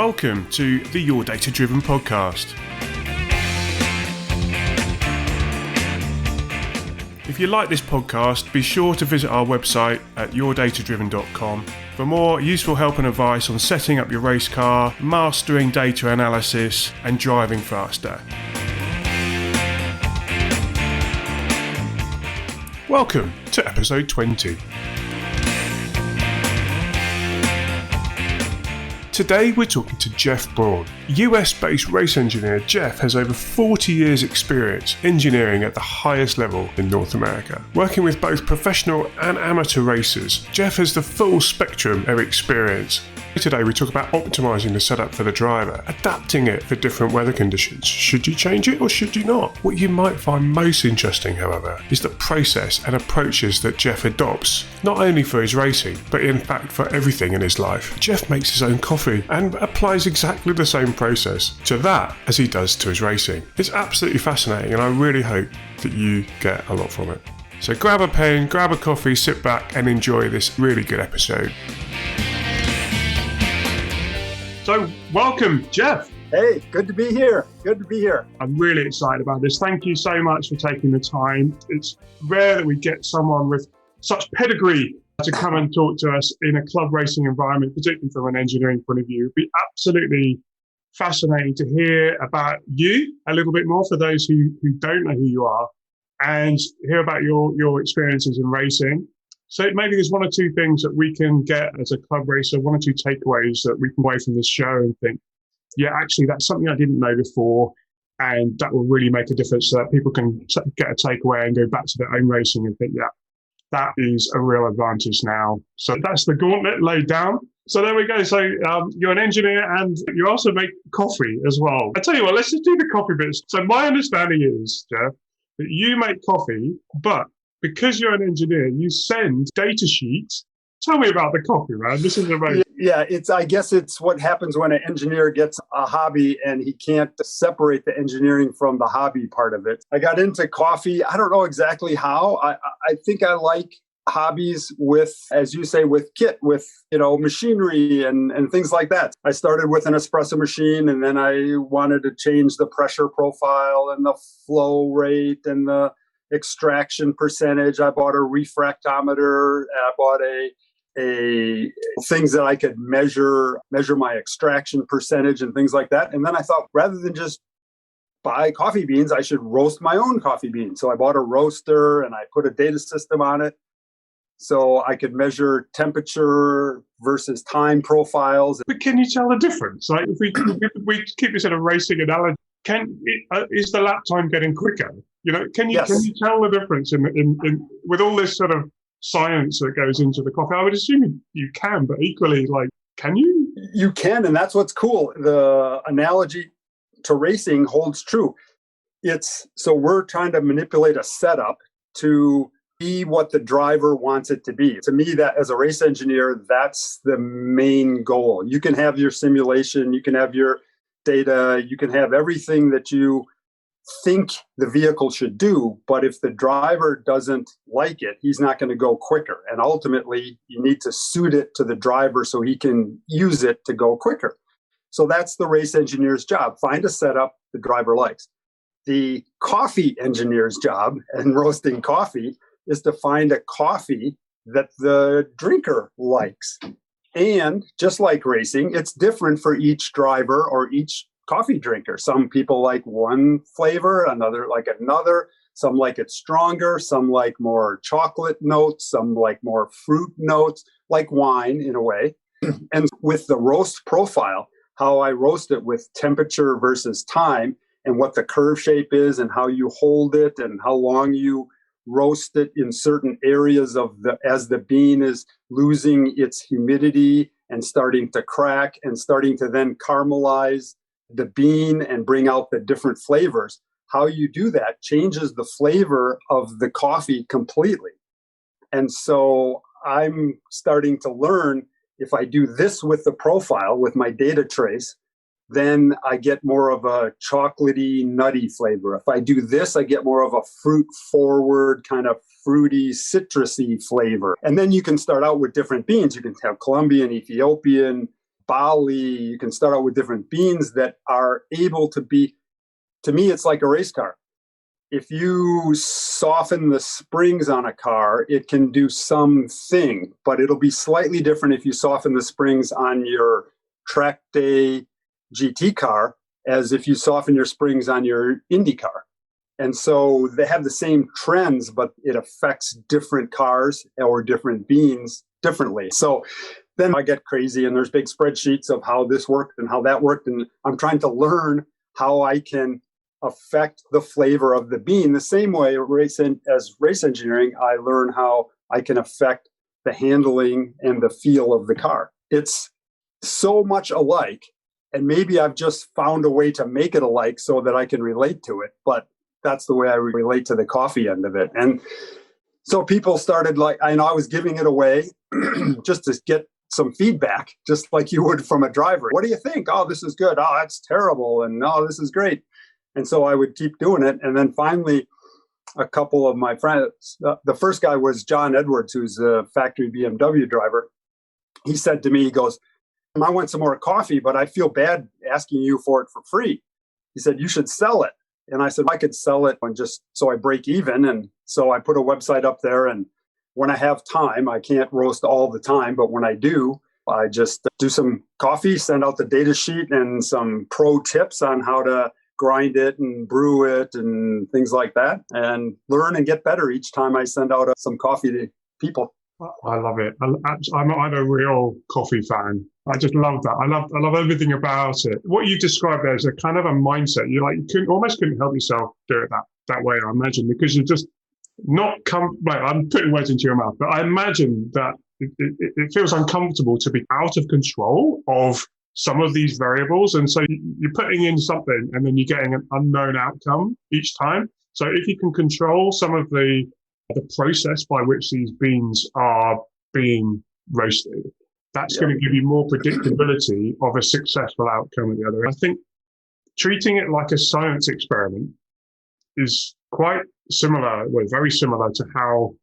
Welcome to the Your Data Driven podcast. If you like this podcast, be sure to visit our website at yourdatadriven.com for more useful help and advice on setting up your race car, mastering data analysis, and driving faster. Welcome to episode 20. Today we're talking to Jeff Braun. US-based race engineer Jeff has over 40 years experience engineering at the highest level in North America. Working with both professional and amateur racers, Jeff has the full spectrum of experience. Today we talk about optimising the setup for the driver, adapting it for different weather conditions. Should you change it or should you not? What you might find most interesting, however, is the process and approaches that Jeff adopts, not only for his racing, but in fact for everything in his life. Jeff makes his own coffee and applies exactly the same process to that as he does to his racing. It's absolutely fascinating and I really hope that you get a lot from it. So grab a pen, grab a coffee, sit back and enjoy this really good episode. So, welcome, Jeff. Hey, good to be here. Good to be here. I'm really excited about this. Thank you so much for taking the time. It's rare that we get someone with such pedigree to come and talk to us in a club racing environment, particularly from an engineering point of view. It'd be absolutely fascinating to hear about you a little bit more for those who don't know who you are and hear about your experiences in racing. So maybe there's one or two things that we can get as a club racer, one or two takeaways that we can away from this show and think, yeah, actually, that's something I didn't know before, and that will really make a difference so that people can get a takeaway and go back to their own racing and think, yeah, that is a real advantage now. So that's the gauntlet laid down. So there we go. So you're an engineer and you also make coffee as well. I tell you what, let's just do the coffee bits. So my understanding is, Jeff, that you make coffee, but because you're an engineer, you send data sheets. Tell me about the coffee, man. This is amazing. Yeah, I guess it's what happens when an engineer gets a hobby and he can't separate the engineering from the hobby part of it. I got into coffee. I don't know exactly how. I think I like hobbies with, as you say, with kit, with, machinery and things like that. I started with an espresso machine and then I wanted to change the pressure profile and the flow rate and the extraction percentage. I bought a refractometer and I bought a things that I could measure my extraction percentage and things like that. And then I thought, rather than just buy coffee beans, I should roast my own coffee beans. So I bought a roaster and I put a data system on it so I could measure temperature versus time profiles. But can you tell the difference? Like if we keep this in a racing analogy, is the lap time getting quicker? Can you tell the difference in with all this sort of science that goes into the coffee? I would assume you can, but equally, can you? You can, and that's what's cool. The analogy to racing holds true. So we're trying to manipulate a setup to be what the driver wants it to be. To me, that as a race engineer, that's the main goal. You can have your simulation, you can have your data, you can have everything that you think the vehicle should do, but if the driver doesn't like it, he's not going to go quicker. And ultimately, you need to suit it to the driver so he can use it to go quicker. So that's the race engineer's job. Find a setup the driver likes. The coffee engineer's job in roasting coffee is to find a coffee that the drinker likes. And just like racing, it's different for each driver or each coffee drinker. Some people like one flavor, another like another. Some like it stronger. Some like more chocolate notes. Some like more fruit notes, like wine in a way. And with the roast profile, how I roast it with temperature versus time and what the curve shape is and how you hold it and how long you roast it in certain areas as the bean is losing its humidity and starting to crack and starting to then caramelize the bean and bring out the different flavors. How you do that changes the flavor of the coffee completely. And so I'm starting to learn, if I do this with the profile, with my data trace, then I get more of a chocolatey, nutty flavor. If I do this, I get more of a fruit-forward, kind of fruity, citrusy flavor. And then you can start out with different beans. You can have Colombian, Ethiopian, Bali, you can start out with different beans that are able to be, to me, it's like a race car. If you soften the springs on a car, it can do something, but it'll be slightly different if you soften the springs on your track day GT car as if you soften your springs on your Indy car. And so they have the same trends, but it affects different cars or different beans differently. So then I get crazy and there's big spreadsheets of how this worked and how that worked. And I'm trying to learn how I can affect the flavor of the bean the same way as race engineering. I learn how I can affect the handling and the feel of the car. It's so much alike, and maybe I've just found a way to make it alike so that I can relate to it, but that's the way I relate to the coffee end of it. And so people started I was giving it away just to get some feedback, just like you would from a driver. What do you think? Oh, this is good. Oh, that's terrible. And no, this is great. And so I would keep doing it. And then finally, a couple of my friends, the first guy was John Edwards, who's a factory BMW driver. He said to me, he goes, I want some more coffee, but I feel bad asking you for it for free. He said, you should sell it. And I said, I could sell it and just so I break even. And so I put a website up there. And when I have time, I can't roast all the time, but when I do, I just do some coffee, send out the data sheet and some pro tips on how to grind it and brew it and things like that, and learn and get better each time I send out some coffee to people. I love it. I'm a real coffee fan. I just love that. I love everything about it. What you described there is a kind of a mindset. You almost couldn't help yourself do it that way, I imagine, because you're just not I'm putting words into your mouth, but I imagine that it feels uncomfortable to be out of control of some of these variables. And so you're putting in something and then you're getting an unknown outcome each time. So if you can control some of the process by which these beans are being roasted, that's going to give you more predictability of a successful outcome at the other end. I think treating it like a science experiment is quite similar, very similar to how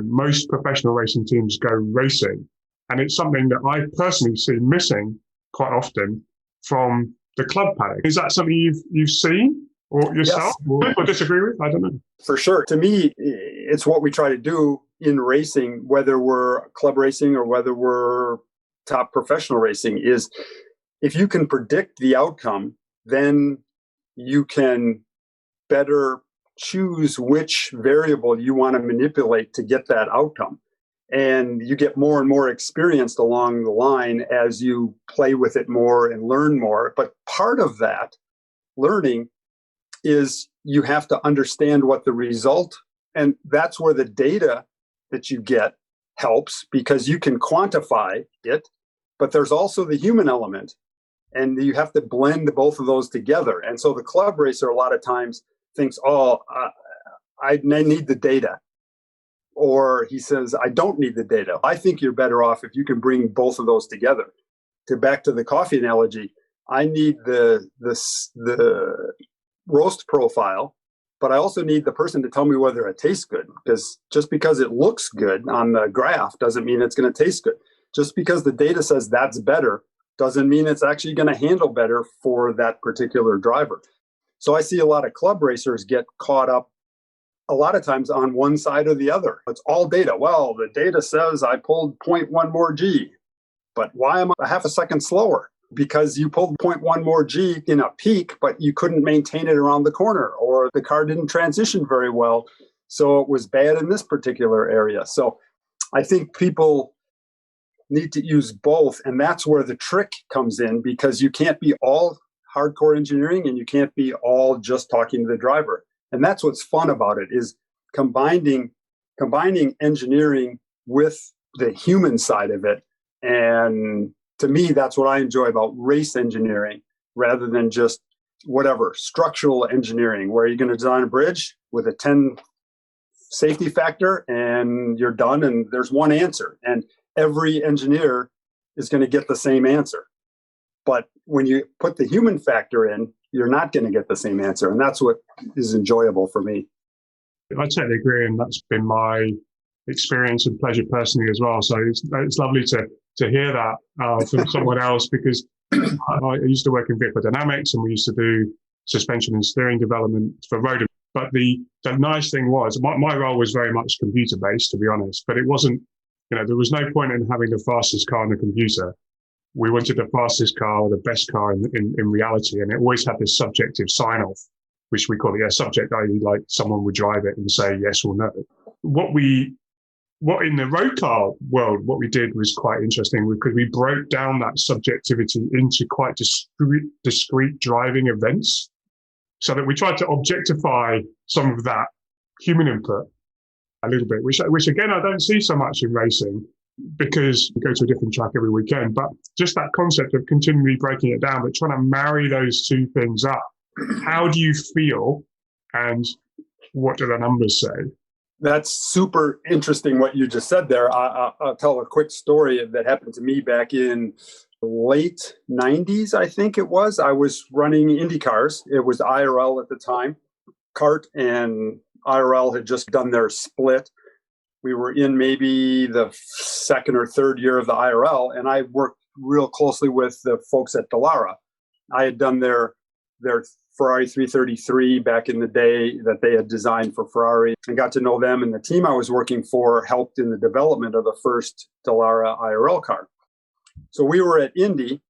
most professional racing teams go racing. And it's something that I personally see missing quite often from the club paddock. Is that something you've seen or yourself or disagree with? I don't know. For sure. To me, it's what we try to do in racing, whether we're club racing or whether we're top professional racing, is if you can predict the outcome, then you can better choose which variable you want to manipulate to get that outcome. And you get more and more experienced along the line as you play with it more and learn more. But part of that learning is you have to understand what the result, and that's where the data that you get helps, because you can quantify it, but there's also the human element, and you have to blend both of those together. And so the club racer a lot of times thinks, I need the data. Or he says, I don't need the data. I think you're better off if you can bring both of those together. Back to the coffee analogy, I need the roast profile, but I also need the person to tell me whether it tastes good. Because just because it looks good on the graph doesn't mean it's going to taste good. Just because the data says that's better doesn't mean it's actually going to handle better for that particular driver. So I see a lot of club racers get caught up a lot of times on one side or the other. It's all data. Well, the data says I pulled 0.1 more G, but why am I a half a second slower? Because you pulled 0.1 more G in a peak, but you couldn't maintain it around the corner, or the car didn't transition very well, so it was bad in this particular area. So I think people need to use both, and that's where the trick comes in, because you can't be all hardcore engineering and you can't be all just talking to the driver. And that's what's fun about it, is combining engineering with the human side of it. And to me, that's what I enjoy about race engineering, rather than just whatever structural engineering, where you're going to design a bridge with a 10 safety factor and you're done and there's one answer. And every engineer is going to get the same answer. But when you put the human factor in, you're not going to get the same answer. And that's what is enjoyable for me. I totally agree. And that's been my experience and pleasure personally as well. So it's lovely to to hear that from someone else, because I used to work in vehicle dynamics and we used to do suspension and steering development for road. But the nice thing was my role was very much computer based, to be honest, but it wasn't, there was no point in having the fastest car on the computer. We wanted the fastest car or the best car in reality. And it always had this subjective sign off, which we call it a subject, i.e. like someone would drive it and say yes or no. What in the road car world, what we did was quite interesting because we broke down that subjectivity into quite discrete driving events, so that we tried to objectify some of that human input a little bit, which again, I don't see so much in racing because we go to a different track every weekend, but just that concept of continually breaking it down, but trying to marry those two things up. How do you feel and what do the numbers say? That's super interesting what you just said there. I'll tell a quick story that happened to me back in late 90s, I think it was. I was running Indy cars. It was IRL at the time. CART and IRL had just done their split. We were in maybe the second or third year of the IRL, and I worked real closely with the folks at Dallara. I had done their Ferrari 333 back in the day that they had designed for Ferrari, and got to know them. And the team I was working for helped in the development of the first Dallara IRL car. So we were at Indy,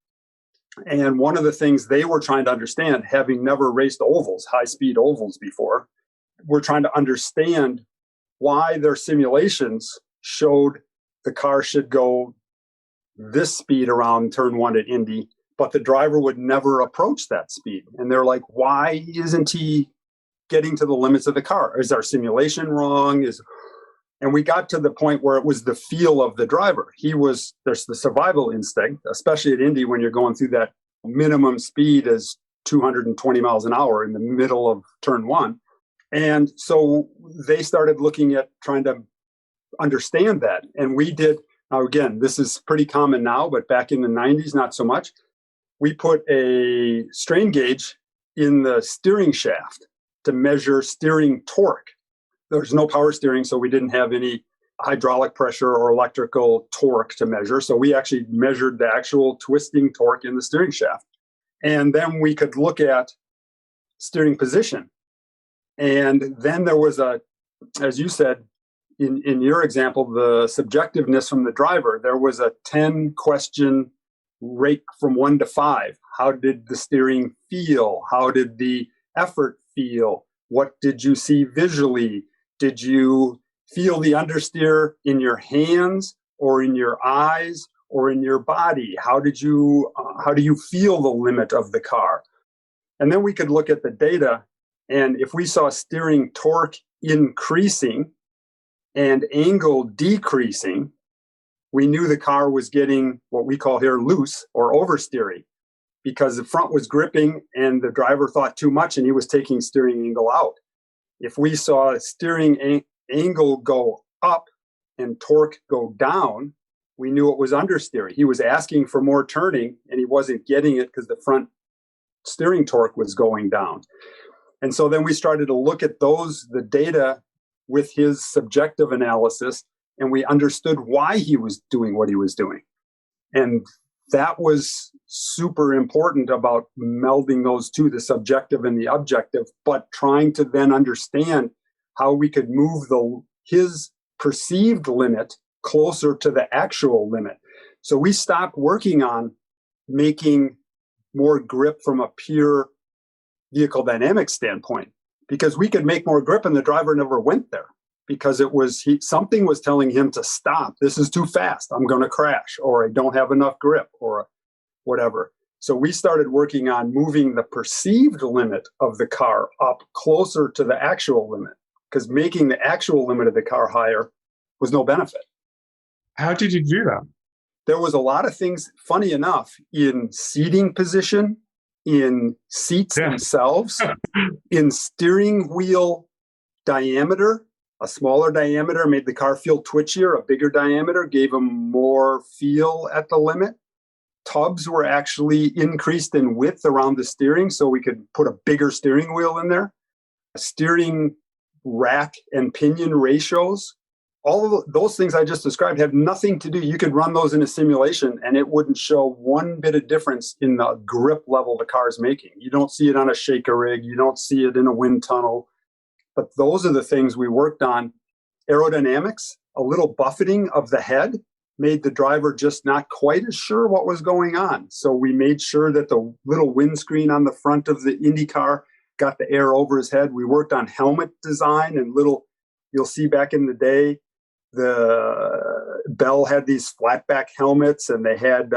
and one of the things they were trying to understand, having never raced ovals, high-speed ovals before, we're trying to understand why their simulations showed the car should go this speed around turn one at Indy, but the driver would never approach that speed. And they're like, why isn't he getting to the limits of the car? Is our simulation wrong? And we got to the point where it was the feel of the driver. There's the survival instinct, especially at Indy when you're going through that minimum speed is 220 miles an hour in the middle of turn one. And so they started looking at trying to understand that. And we did, now again, this is pretty common now, but back in the 90s, not so much. We put a strain gauge in the steering shaft to measure steering torque. There's no power steering, so we didn't have any hydraulic pressure or electrical torque to measure. So we actually measured the actual twisting torque in the steering shaft. And then we could look at steering position. And then there was as you said, in your example, the subjectiveness from the driver, there was a 10-question rate from 1 to 5. How did the steering feel? How did the effort feel? What did you see visually? Did you feel the understeer in your hands or in your eyes or in your body? How do you feel the limit of the car? And then we could look at the data, and if we saw steering torque increasing and angle decreasing, we knew the car was getting what we call here loose or oversteering, because the front was gripping and the driver thought too much and he was taking steering angle out. If we saw steering angle go up and torque go down, we knew it was understeering. He was asking for more turning and he wasn't getting it because the front steering torque was going down. And so then we started to look at the data with his subjective analysis, and we understood why he was doing what he was doing. And that was super important about melding those two, the subjective and the objective, but trying to then understand how we could move his perceived limit closer to the actual limit. So we stopped working on making more grip from a pure vehicle dynamics standpoint, because we could make more grip and the driver never went there, because something was telling him to stop. This is too fast. I'm going to crash, or I don't have enough grip, or whatever. So we started working on moving the perceived limit of the car up closer to the actual limit, because making the actual limit of the car higher was no benefit. How did you do that? There was a lot of things, funny enough, in seating position, in seats themselves, in steering wheel diameter. A smaller diameter made the car feel twitchier. A bigger diameter gave them more feel at the limit. Tubs were actually increased in width around the steering, so we could put a bigger steering wheel in there. Steering rack and pinion ratios all of those things I just described have nothing to do. You could run those in a simulation and it wouldn't show one bit of difference in the grip level the car is making. You don't see it on a shaker rig. You don't see it in a wind tunnel. But those are the things we worked on. Aerodynamics, a little buffeting of the head made the driver just not quite as sure what was going on. So we made sure that the little windscreen on the front of the Indy car got the air over his head. We worked on helmet design and you'll see back in the day, the Bell had these flatback helmets and they had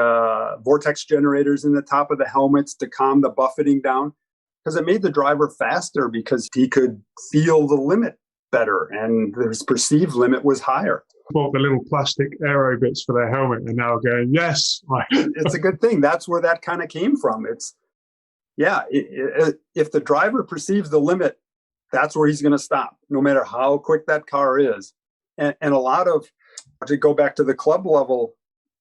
vortex generators in the top of the helmets to calm the buffeting down, because it made the driver faster because he could feel the limit better and his perceived limit was higher. Bought the little plastic aero bits for their helmet and now going, yes. It's a good thing. That's where that kind of came from. If the driver perceives the limit, that's where he's going to stop, no matter how quick that car is. And a lot of, to go back to the club level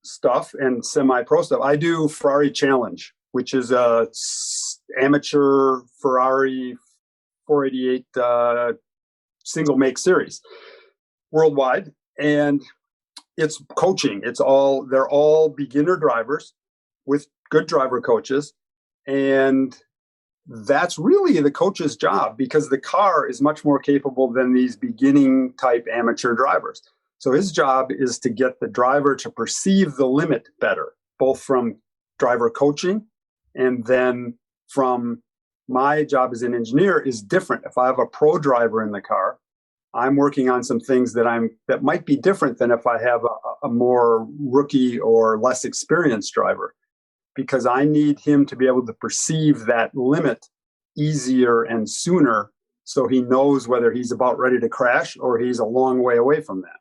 stuff and semi-pro stuff, I do Ferrari Challenge, which is a amateur Ferrari 488 single make series worldwide. And it's coaching. They're all beginner drivers with good driver coaches. And that's really the coach's job, because the car is much more capable than these beginning type amateur drivers. So his job is to get the driver to perceive the limit better, both from driver coaching and then from my job as an engineer is different. If I have a pro driver in the car, I'm working on some things that might be different than if I have a more rookie or less experienced driver, because I need him to be able to perceive that limit easier and sooner, so he knows whether he's about ready to crash or he's a long way away from that.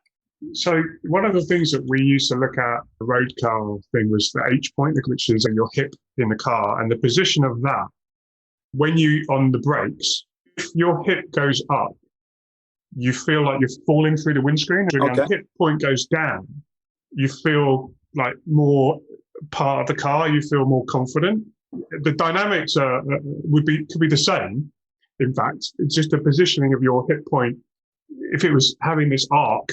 So one of the things that we used to look at, the road car thing, was the H point, which is your hip in the car, and the position of that. When you on the brakes, if your hip goes up, you feel like you're falling through the windscreen. And when the hip point goes down, you feel like more part of the car. You feel more confident. The dynamics could be the same. In fact, it's just the positioning of your hip point. If it was having this arc,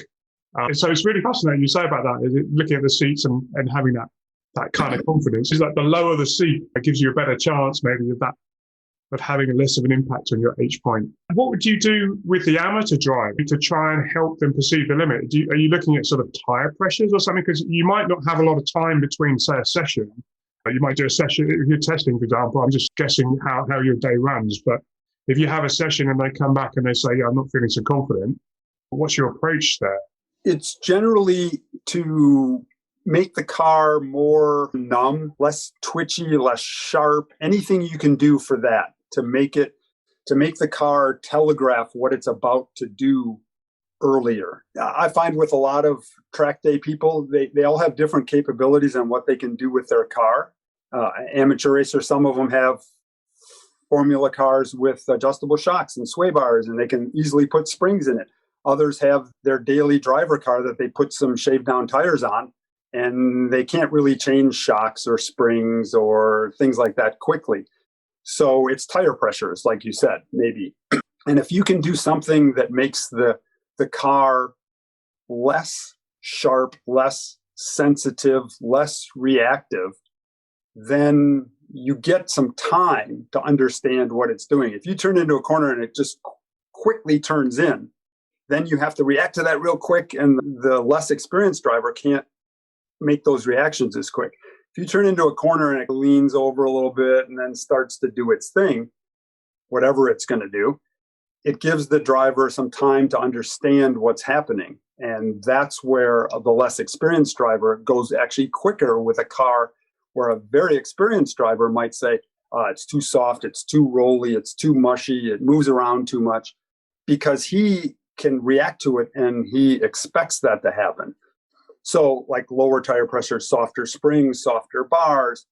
so it's really fascinating. You say about that, is it looking at the seats and having that kind of confidence. It's like the lower the seat, it gives you a better chance maybe of having less of an impact on your H point. What would you do with the amateur driver to try and help them perceive the limit? Are you looking at sort of tire pressures or something? Because you might not have a lot of time between, say, a session. You might do a session, if you're testing, for example, I'm just guessing how your day runs. But if you have a session and they come back and they say, yeah, I'm not feeling so confident, what's your approach there? It's generally to make the car more numb, less twitchy, less sharp, anything you can do for that to make the car telegraph what it's about to do earlier. I find with a lot of track day people, they all have different capabilities on what they can do with their car. Amateur racers, some of them have formula cars with adjustable shocks and sway bars, and they can easily put springs in it. Others have their daily driver car that they put some shaved down tires on, and they can't really change shocks or springs or things like that quickly. So it's tire pressures, like you said, maybe. And if you can do something that makes the car less sharp, less sensitive, less reactive, then you get some time to understand what it's doing. If you turn into a corner and it just quickly turns in, then you have to react to that real quick, and the less experienced driver can't make those reactions as quick. If you turn into a corner and it leans over a little bit and then starts to do its thing, whatever it's going to do, it gives the driver some time to understand what's happening. And that's where the less experienced driver goes actually quicker with a car, where a very experienced driver might say, it's too soft, it's too rolly, it's too mushy, it moves around too much, because he can react to it and he expects that to happen. So like lower tire pressure, softer springs, softer bars.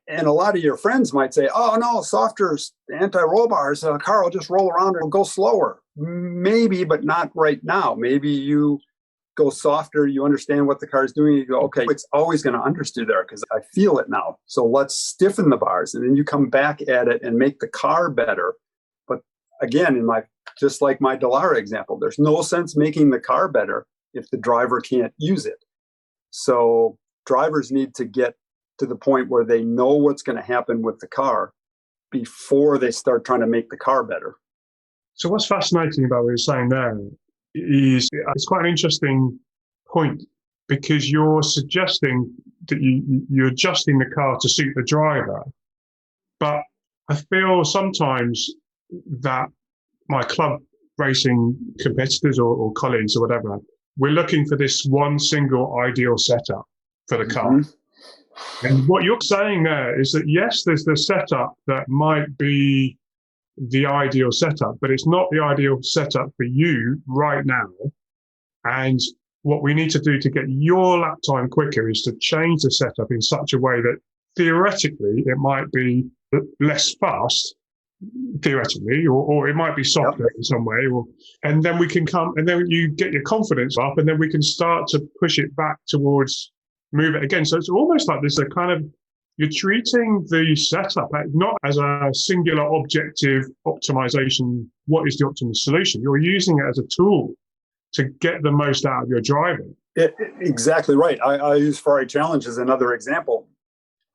And a lot of your friends might say, oh no, softer anti-roll bars, a car will just roll around and go slower. Maybe, but not right now. Maybe you go softer, you understand what the car is doing, you go, okay, it's always going to understeer there because I feel it now. So let's stiffen the bars. And then you come back at it and make the car better. But again, in my just like my Dallara example. There's no sense making the car better if the driver can't use it. So drivers need to get to the point where they know what's going to happen with the car before they start trying to make the car better. So what's fascinating about what you're saying there is it's quite an interesting point, because you're suggesting that you're adjusting the car to suit the driver. But I feel sometimes that my club racing competitors or colleagues or whatever, we're looking for this one single ideal setup for the car. Mm-hmm. And what you're saying there is that, yes, there's the setup that might be the ideal setup, but it's not the ideal setup for you right now. And what we need to do to get your lap time quicker is to change the setup in such a way that theoretically it might be less fast, theoretically, or it might be softer in some way, and then we can come, and then you get your confidence up, and then we can start to push it back towards move it again. So it's almost like this, a kind of, you're treating the setup not as a singular objective optimization, what is the optimal solution? You're using it as a tool to get the most out of your driving. Exactly right. I use Ferrari Challenge as another example.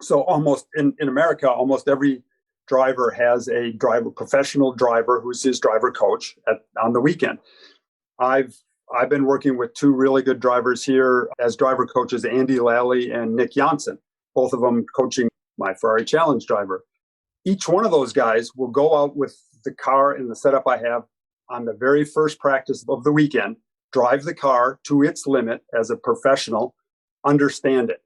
So almost in America, almost every driver has a professional driver who's his driver coach on the weekend. I've been working with two really good drivers here as driver coaches, Andy Lally and Nick Janssen, both of them coaching my Ferrari Challenge driver. Each one of those guys will go out with the car and the setup I have on the very first practice of the weekend, drive the car to its limit as a professional, understand it.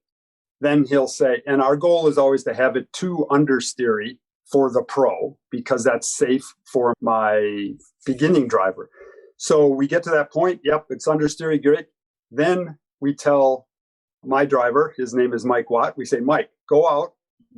Then he'll say, and our goal is always to have it too understeery for the pro, because that's safe for my beginning driver. So we get to that point. Yep, it's understeery, great. Then we tell my driver, his name is Mike Watt. We say, Mike, go out.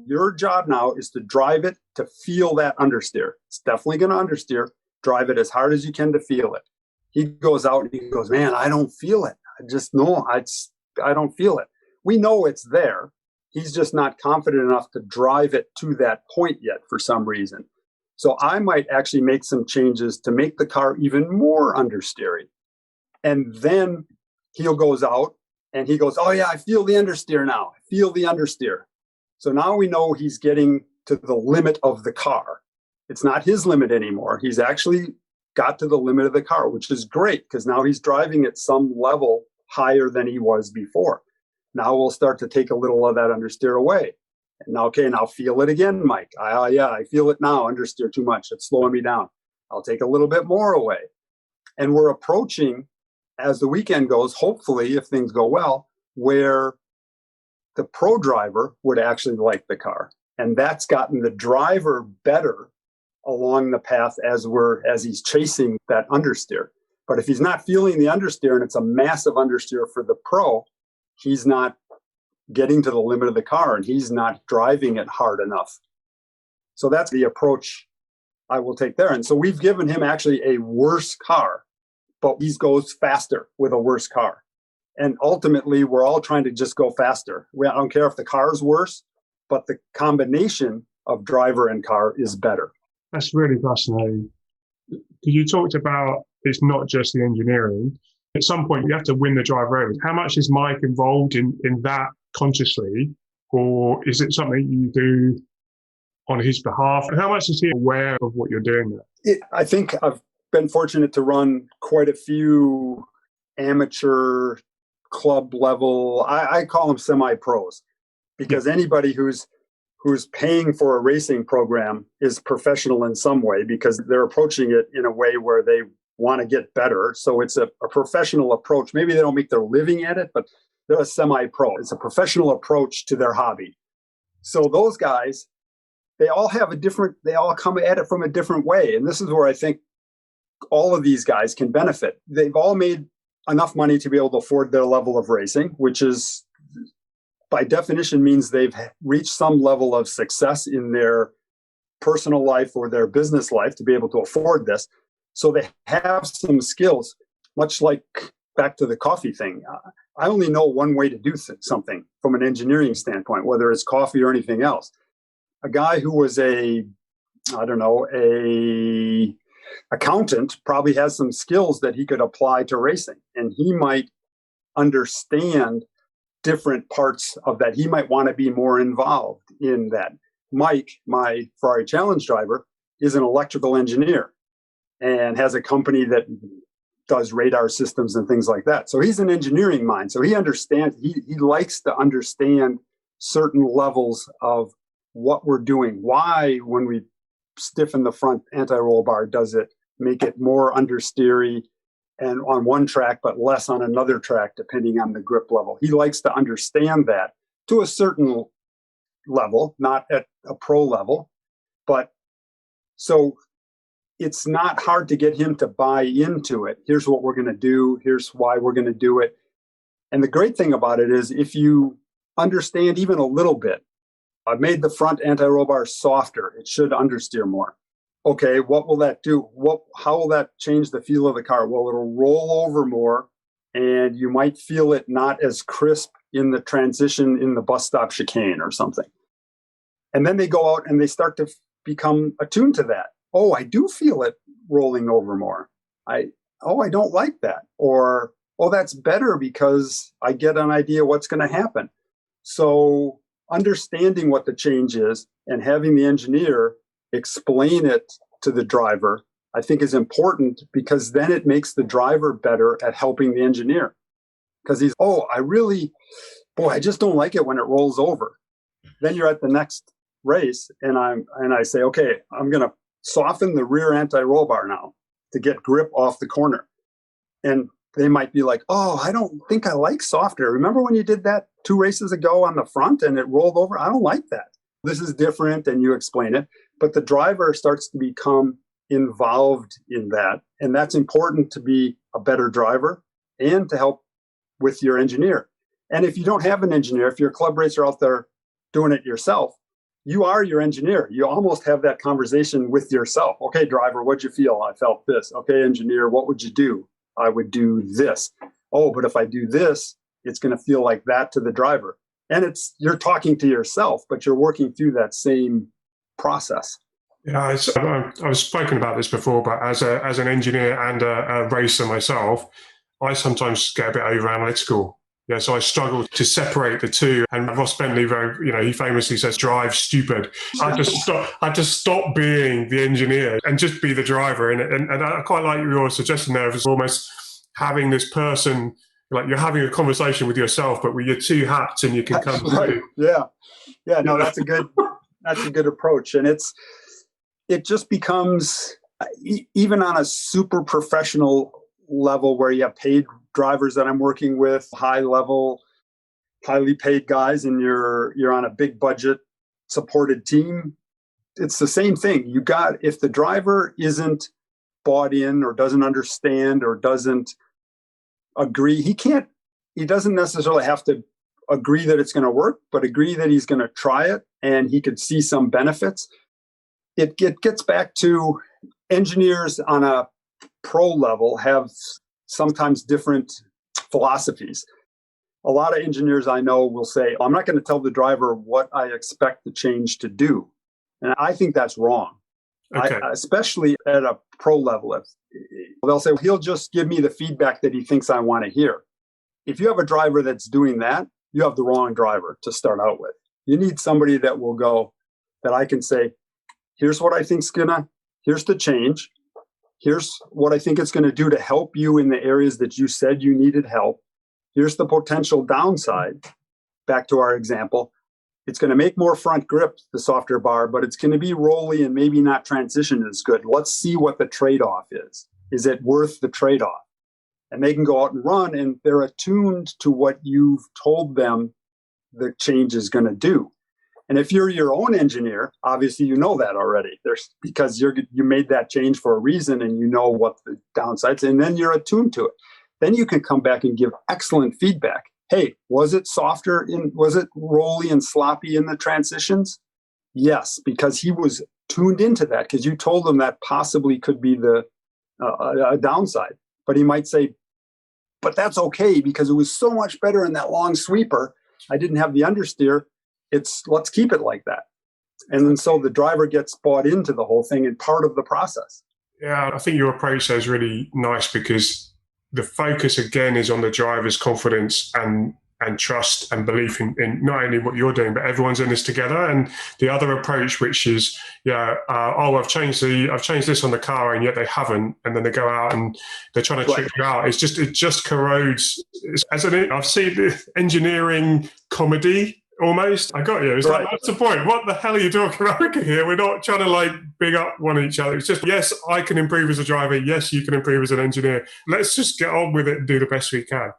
Your job now is to drive it to feel that understeer. It's definitely going to understeer. Drive it as hard as you can to feel it. He goes out and he goes, man, I don't feel it. I don't feel it. We know it's there. He's just not confident enough to drive it to that point yet for some reason. So I might actually make some changes to make the car even more understeery. And then he goes out and he goes, oh yeah, I feel the understeer now. I feel the understeer. So now we know he's getting to the limit of the car. It's not his limit anymore. He's actually got to the limit of the car, which is great because now he's driving at some level higher than he was before. Now we'll start to take a little of that understeer away. And now, okay, now feel it again, Mike. Yeah, I feel it now. Understeer too much. It's slowing me down. I'll take a little bit more away. And we're approaching, as the weekend goes, hopefully, if things go well, where the pro driver would actually like the car. And that's gotten the driver better along the path as he's chasing that understeer. But if he's not feeling the understeer and it's a massive understeer for the pro, he's not getting to the limit of the car and he's not driving it hard enough. So that's the approach I will take there. And so we've given him actually a worse car, but he goes faster with a worse car. And ultimately, we're all trying to just go faster. I don't care if the car is worse, but the combination of driver and car is better. That's really fascinating. You talked about it's not just the engineering. At some point, you have to win the driver over. How much is Mike involved in that consciously, or is it something you do on his behalf? And how much is he aware of what you're doing there? I think I've been fortunate to run quite a few amateur club level, I call them semi-pros, because anybody who's paying for a racing program is professional in some way because they're approaching it in a way where they want to get better. So it's a professional approach. Maybe they don't make their living at it, but they're a semi-pro. It's a professional approach to their hobby. So those guys, they all come at it from a different way. And this is where I think all of these guys can benefit. They've all made enough money to be able to afford their level of racing, which is by definition means they've reached some level of success in their personal life or their business life to be able to afford this. So they have some skills, much like back to the coffee thing. I only know one way to do something from an engineering standpoint, whether it's coffee or anything else. A guy who was a accountant probably has some skills that he could apply to racing, and he might understand different parts of that. He might want to be more involved in that. Mike, my Ferrari Challenge driver, is an electrical engineer and has a company that does radar systems and things like that. So he's an engineering mind. So he understands, he likes to understand certain levels of what we're doing. Why, when we stiffen the front anti-roll bar, does it make it more understeery and on one track, but less on another track, depending on the grip level? He likes to understand that to a certain level, not at a pro level. But so it's not hard to get him to buy into it. Here's what we're going to do. Here's why we're going to do it. And the great thing about it is if you understand even a little bit, I've made the front anti-roll bar softer. It should understeer more. Okay, what will that do? How will that change the feel of the car? Well, it'll roll over more, and you might feel it not as crisp in the transition in the bus stop chicane or something. And then they go out and they start to become attuned to that. Oh, I do feel it rolling over more. I don't like that. Or, oh, that's better because I get an idea what's going to happen. So understanding what the change is and having the engineer explain it to the driver, I think is important, because then it makes the driver better at helping the engineer. Because I just don't like it when it rolls over. Then you're at the next race and I say, okay, I'm going to soften the rear anti-roll bar now to get grip off the corner. And they might be like, oh, I don't think I like softer. Remember when you did that 2 races ago on the front and it rolled over? I don't like that. This is different, and you explain it. But the driver starts to become involved in that. And that's important to be a better driver and to help with your engineer. And if you don't have an engineer, if you're a club racer out there doing it yourself, you are your engineer. You almost have that conversation with yourself. Okay, driver, what'd you feel? I felt this. Okay, engineer, what would you do? I would do this. Oh, but if I do this, it's going to feel like that to the driver. And you're talking to yourself, but you're working through that same process. Yeah, I've spoken about this before, but as an engineer and a racer myself, I sometimes get a bit over analytical. Yeah, so I struggle to separate the two. And Ross Bentley, he famously says, "Drive stupid." I just stop being the engineer and just be the driver. And I quite like your suggestion there of almost having this person, like you're having a conversation with yourself, but with your 2 hats, and you can come right. Yeah. No, that's a good approach. And it just becomes, even on a super professional level where you have paid drivers that I'm working with, high level, highly paid guys, and you're on a big budget supported team, it's the same thing. If the driver isn't bought in or doesn't understand or doesn't agree, he doesn't necessarily have to agree that it's going to work, but agree that he's going to try it and he could see some benefits. It gets back to engineers on a pro level have sometimes different philosophies. A lot of engineers I know will say, I'm not going to tell the driver what I expect the change to do. And I think that's wrong. Okay. Especially at a pro level. They'll say, he'll just give me the feedback that he thinks I want to hear. If you have a driver that's doing that, you have the wrong driver to start out with. You need somebody that will go, that I can say, here's what I think's here's the change. Here's what I think it's going to do to help you in the areas that you said you needed help. Here's the potential downside. Back to our example. It's going to make more front grip, the softer bar, but it's going to be rolly and maybe not transition as good. Let's see what the trade-off is. Is it worth the trade-off? And they can go out and run, and they're attuned to what you've told them the change is going to do. And if you're your own engineer, obviously you know that already. Because you made that change for a reason, and you know what the downsides, and then you're attuned to it. Then you can come back and give excellent feedback. Hey, was it softer? Was it rolly and sloppy in the transitions? Yes, because he was tuned into that, because you told him that possibly could be a downside. But he might say, but that's okay, because it was so much better in that long sweeper. I didn't have the understeer. Let's keep it like that. And then so the driver gets bought into the whole thing and part of the process. Yeah, I think your approach there is really nice because the focus again is on the driver's confidence and trust and belief in not only what you're doing, but everyone's in this together. And the other approach, which is, I've changed this on the car, and yet they haven't, and then they go out and they're trying to trick you out. It just corrodes. I've seen the engineering comedy. Almost, I got you. It's like, what's the point? What the hell are you talking about here? We're not trying to like big up one each other. It's just, yes, I can improve as a driver. Yes, you can improve as an engineer. Let's just get on with it and do the best we can.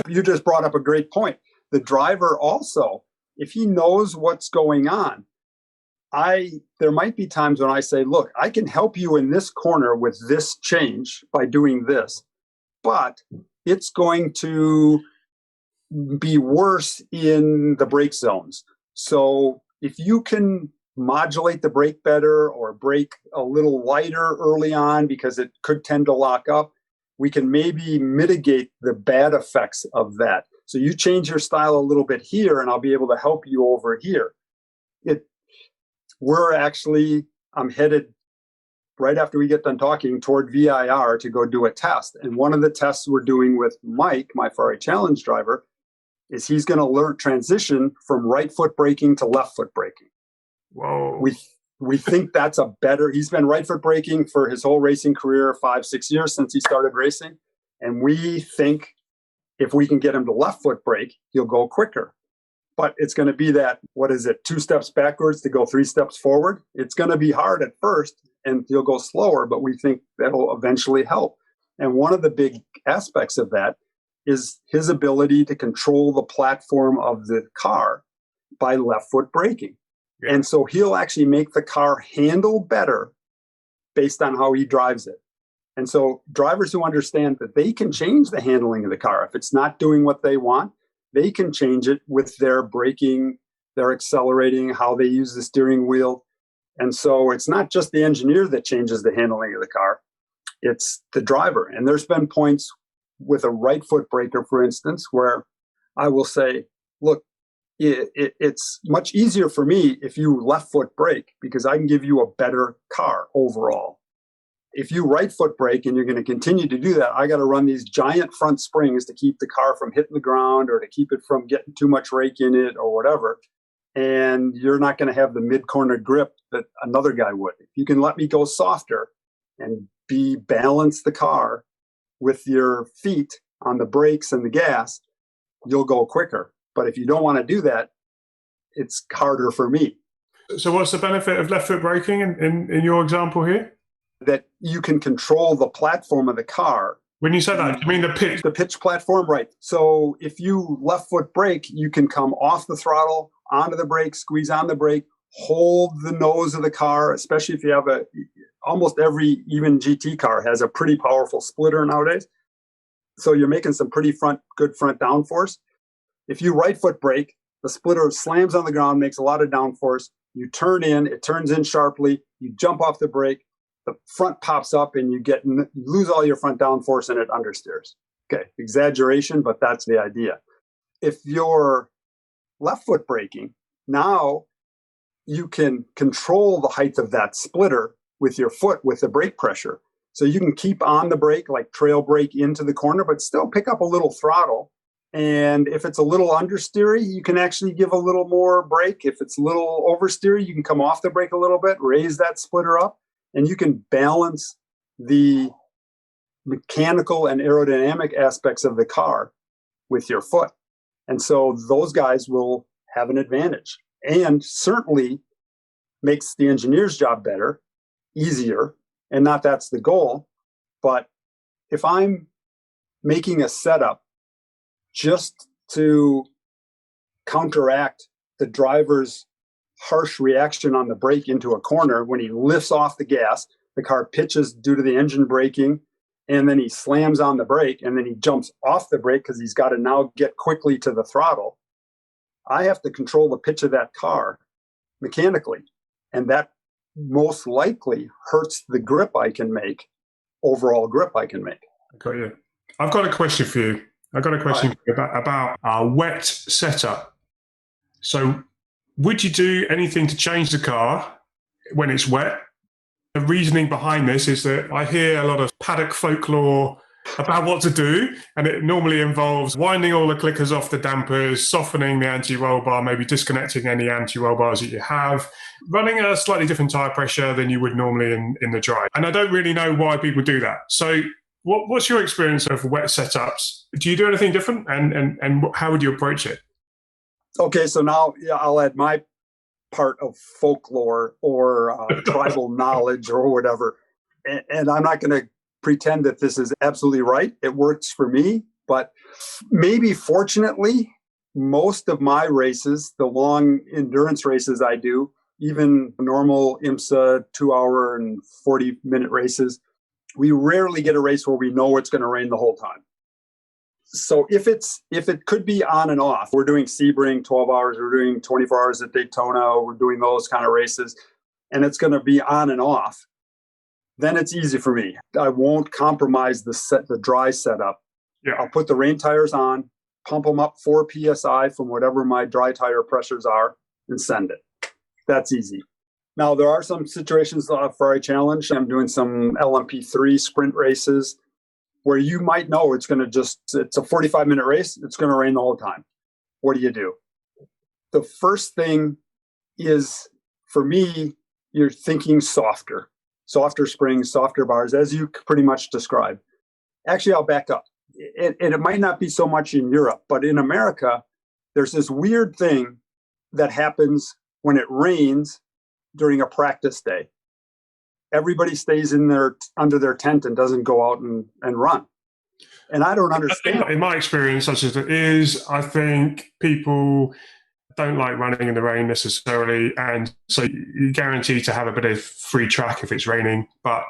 You just brought up a great point. The driver also, if he knows what's going on, there might be times when I say, look, I can help you in this corner with this change by doing this, but it's going to be worse in the brake zones. So if you can modulate the brake better or brake a little lighter early on because it could tend to lock up, we can maybe mitigate the bad effects of that. So you change your style a little bit here and I'll be able to help you over here. I'm headed right after we get done talking toward VIR to go do a test. And one of the tests we're doing with Mike, my Ferrari Challenge driver, is he's going to learn transition from right foot braking to left foot braking. Whoa. We think that's he's been right foot braking for his whole racing career, 5-6 years since he started racing. And we think if we can get him to left foot brake, he'll go quicker. But it's going to be 2 steps backwards to go 3 steps forward. It's going to be hard at first and he'll go slower, but we think that'll eventually help. And one of the big aspects of that is his ability to control the platform of the car by left foot braking. Yeah. And so he'll actually make the car handle better based on how he drives it. And so drivers who understand that they can change the handling of the car, if it's not doing what they want, they can change it with their braking, their accelerating, how they use the steering wheel. And so it's not just the engineer that changes the handling of the car, it's the driver. And there's been points with a right foot braker, for instance, where I will say, look, it's much easier for me if you left foot brake because I can give you a better car overall. If you right foot brake and you're going to continue to do that, I got to run these giant front springs to keep the car from hitting the ground or to keep it from getting too much rake in it or whatever. And you're not going to have the mid-corner grip that another guy would. If you can let me go softer and balance the car with your feet on the brakes and the gas, you'll go quicker. But if you don't want to do that, it's harder for me. So what's the benefit of left foot braking in your example here? That you can control the platform of the car. When you say that, you mean the pitch? The pitch platform, right. So if you left foot brake, you can come off the throttle, onto the brake, squeeze on the brake, hold the nose of the car, especially if you have almost every even GT car has a pretty powerful splitter nowadays. So you're making some pretty good front downforce. If you right foot brake, the splitter slams on the ground, makes a lot of downforce. You turn in, it turns in sharply. You jump off the brake, the front pops up, and you lose all your front downforce, and it understeers. Okay, exaggeration, but that's the idea. If you're left foot braking, now you can control the height of that splitter with your foot with the brake pressure. So you can keep on the brake, like trail brake into the corner, but still pick up a little throttle. And if it's a little understeery, you can actually give a little more brake. If it's a little oversteery, you can come off the brake a little bit, raise that splitter up, and you can balance the mechanical and aerodynamic aspects of the car with your foot. And so those guys will have an advantage and certainly makes the engineer's job better, easier, and not that's the goal. But if I'm making a setup just to counteract the driver's harsh reaction on the brake into a corner, when he lifts off the gas, the car pitches due to the engine braking, and then he slams on the brake, and then he jumps off the brake because he's got to now get quickly to the throttle. I have to control the pitch of that car mechanically, and that most likely hurts the grip I can make, overall grip I can make. I got you. I've got a question for you. About our wet setup. So would you do anything to change the car when it's wet? The reasoning behind this is that I hear a lot of paddock folklore about what to do, and it normally involves winding all the clickers off the dampers, softening the anti-roll bar, maybe disconnecting any anti-roll bars that you have, running a slightly different tire pressure than you would normally in the dry. And I don't really know why people do that. So what's your experience of wet setups? Do you do anything different, and how would you approach it? Okay, so now I'll add my part of folklore or tribal knowledge or whatever. And I'm not going to pretend that this is absolutely right. It works for me, but maybe fortunately, most of my races, the long endurance races I do, even normal IMSA 2-hour and 40-minute races, we rarely get a race where we know it's going to rain the whole time. So if it could be on and off, we're doing Sebring 12 hours, we're doing 24 hours at Daytona, we're doing those kind of races, and it's going to be on and off, then it's easy for me. I won't compromise the dry setup. Yeah. I'll put the rain tires on, pump them up 4 PSI from whatever my dry tire pressures are, and send it. That's easy. Now, there are some situations for a challenge. I'm doing some LMP3 sprint races where you might know it's a 45-minute race, it's going to rain the whole time. What do? The first thing is, for me, you're thinking softer springs, softer bars, as you pretty much described. Actually, I'll back up. And it might not be so much in Europe, but in America, there's this weird thing that happens when it rains during a practice day. Everybody stays under their tent and doesn't go out and run. And I don't understand. In my experience, such as it is, I think people don't like running in the rain necessarily. And so you guarantee to have a bit of free track if it's raining. But